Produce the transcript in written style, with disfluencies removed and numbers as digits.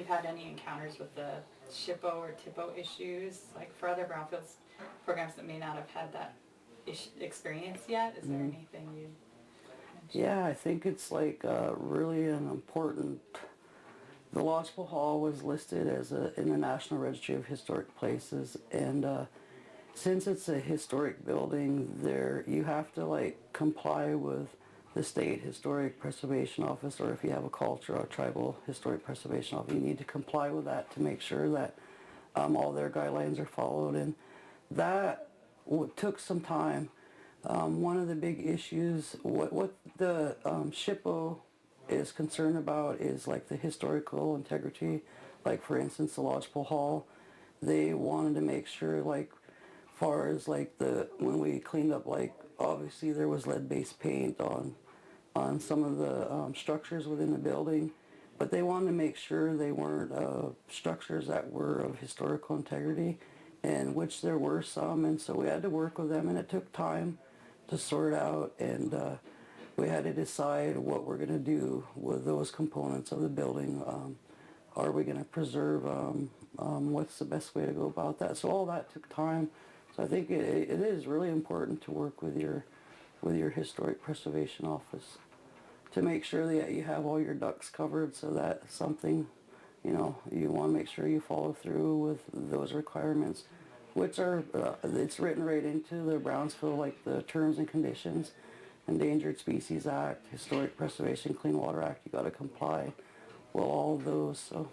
had any encounters with the SHPO or TIPO issues, like for other brownfields programs that may not have had that experience yet? Is there anything you mention? Yeah, I think it's like really an important. The Lodgepole Hall was listed as in the National Registry of Historic Places, and since it's a historic building, there you have to like comply with the state historic preservation office, or if you have a cultural or tribal historic preservation office, you need to comply with that to make sure that all their guidelines are followed, and that took some time. One of the big issues, what the SHPO is concerned about is like the historical integrity. Like for instance, the Lodgepole Hall, they wanted to make sure like far as like when we cleaned up, like obviously there was lead-based paint on some of the structures within the building, but they wanted to make sure they weren't structures that were of historical integrity, and which there were some, and so we had to work with them, and it took time to sort out, and we had to decide what we're going to do with those components of the building. Are we going to preserve what's the best way to go about that? So all that took time. So I think it is really important to work with your historic preservation office to make sure that you have all your ducks covered, so that something, you know, you want to make sure you follow through with those requirements, which are it's written right into the Brownsville, like the terms and conditions, Endangered Species Act, Historic Preservation Clean Water Act. You got to comply with all of those. So